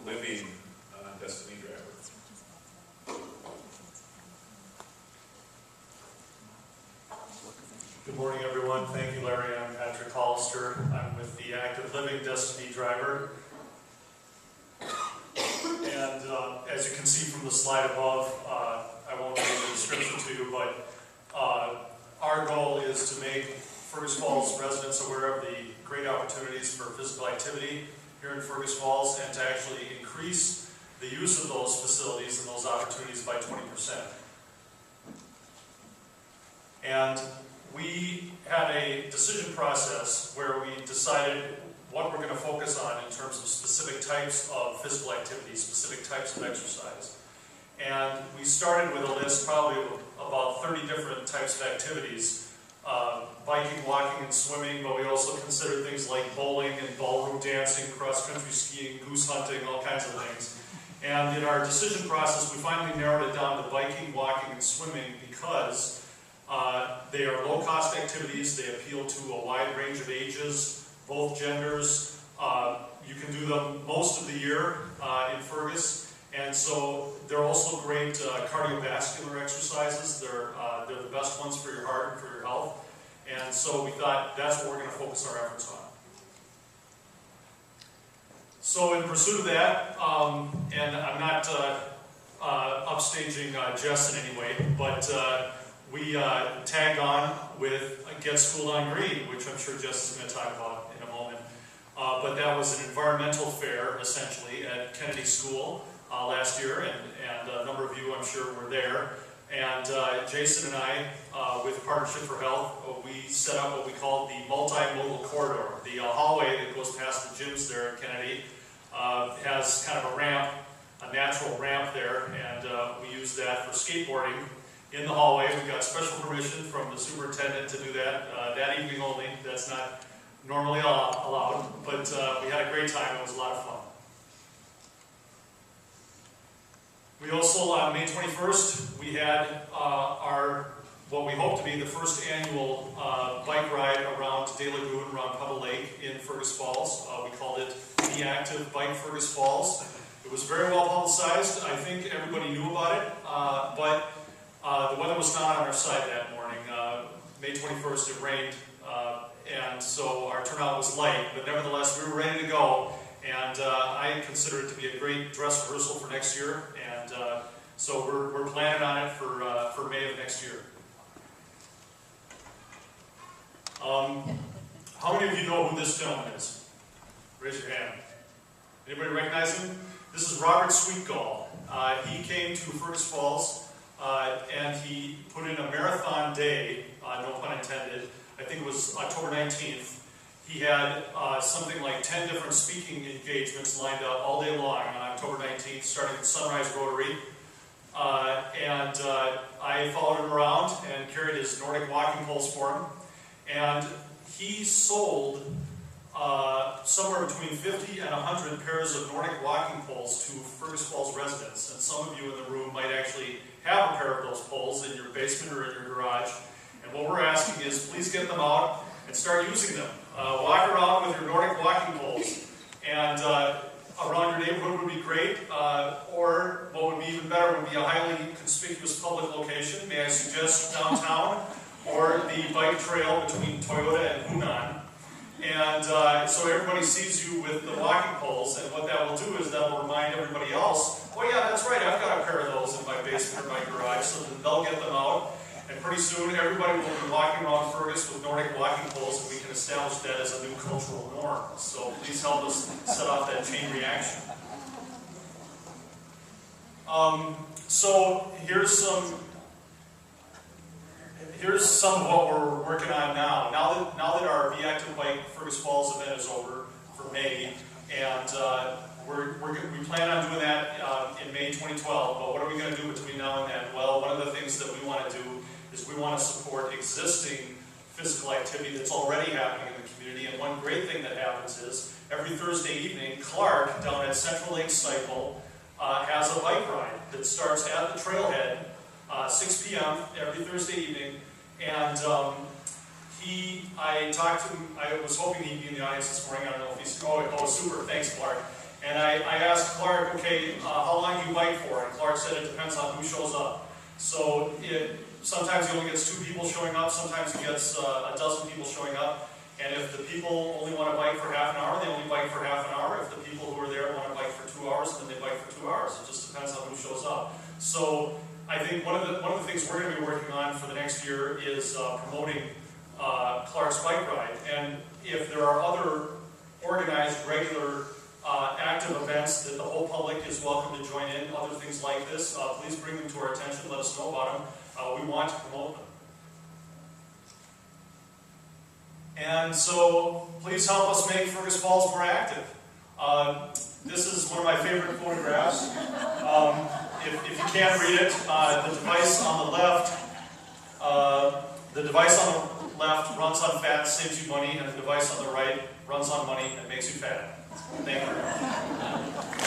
living Destiny driver. Good morning, everyone. Thank you, Larry. I'm Patrick Hollister. I'm with the Active Living Destiny driver. And as you can see from the slide above, I won't read the description to you, but our goal is to make Fergus Falls residents aware of the great opportunities for physical activity here in Fergus Falls and to actually increase the use of those facilities and those opportunities by 20%. And we had a decision process where we decided what we're going to focus on in terms of specific types of physical activity, specific types of exercise. And we started with a list probably of about 30 different types of activities, biking, walking, and swimming, but we also considered things like bowling and ballroom dancing, cross-country skiing, goose hunting, all kinds of things. And in our decision process, we finally narrowed it down to biking, walking, and swimming because they are low-cost activities. They appeal to a wide range of ages, both genders. You can do them most of the year in Fergus, and so they're also great cardiovascular exercises. They're the best ones for your heart and for your health, and so we thought that's what we're going to focus our efforts on. So in pursuit of that, and I'm not upstaging Jess in any way, but we tagged on with Get Schooled on Green, which I'm sure Jess is going to talk about in a moment. But that was an environmental fair, essentially, at Kennedy School last year, and a number of you, I'm sure, were there. And Jason and I, with Partnership for Health, we set up what we call the multimodal corridor. The hallway that goes past the gyms there at Kennedy has kind of a ramp, a natural ramp there, and we use that for skateboarding. In the hallway, we got special permission from the superintendent to do that, that evening only. That's not normally allowed, but we had a great time. It was a lot of fun. We also, on May 21st, we had what we hope to be the first annual bike ride around Day Lagoon, around Pebble Lake in Fergus Falls. We called it Be Active Bike Fergus Falls. It was very well publicized. I think everybody knew about it, but the weather was not on our side that morning. May 21st, it rained, and so our turnout was light, but nevertheless, we were ready to go, and I consider it to be a great dress rehearsal for next year, and so we're planning on it for May of next year. How many of you know who this gentleman is? Raise your hand. Anybody recognize him? This is Robert Sweetgall. He came to Fergus Falls and he put in a marathon day, no pun intended. I think it was October 19th. He had something like 10 different speaking engagements lined up all day long on October 19th, starting at Sunrise Rotary. And I followed him around and carried his Nordic walking poles for him. And he sold somewhere between 50 and 100 pairs of Nordic walking poles to Fergus Falls residents. And some of you in the room might actually have a pair of those poles in your basement or in your garage. And what we're asking is please get them out and start using them. Walk around with your Nordic walking poles. And around your neighborhood would be great. Or what would be even better would be a highly conspicuous public location. May I suggest downtown or the bike trail between Toyota and Hunan. And so everybody sees you with the walking poles, and what that will do is that will remind everybody else, oh yeah, that's right, I've got a pair of those in my basement or my garage, so then they'll get them out, and pretty soon everybody will be walking around Fergus with Nordic walking poles, and we can establish that as a new cultural norm. So please help us set off that chain reaction. So here's some of what we're working on now. Now that our Be Active Bike Fergus Falls event is over for May, and we plan on doing that in May 2012, but what are we going to do between now and then? Well, one of the things that we want to do is we want to support existing physical activity that's already happening in the community, and one great thing that happens is every Thursday evening, Clark down at Central Lake Cycle has a bike ride that starts at the trailhead 6 p.m. every Thursday evening, and I talked to him. I was hoping he'd be in the audience this morning. I don't know if he's. Oh, super! Thanks, Clark. And I asked Clark, okay, how long do you bike for? And Clark said it depends on who shows up. So sometimes he only gets 2 people showing up, sometimes he gets a dozen people showing up. And if the people only want to bike for half an hour, they only bike for half an hour. If the people who are there want to bike for 2 hours, then they bike for 2 hours. It just depends on who shows up. So I think one of the things we're going to be working on for the next year is promoting Clark's bike ride. And if there are other organized, regular, active events that the whole public is welcome to join in, other things like this, please bring them to our attention, let us know about them. We want to promote them. And so, please help us make Fergus Falls more active. This is one of my favorite photographs. If you can't read it, the device on the left runs on fat, saves you money, and the device on the right runs on money and makes you fat. Thank you.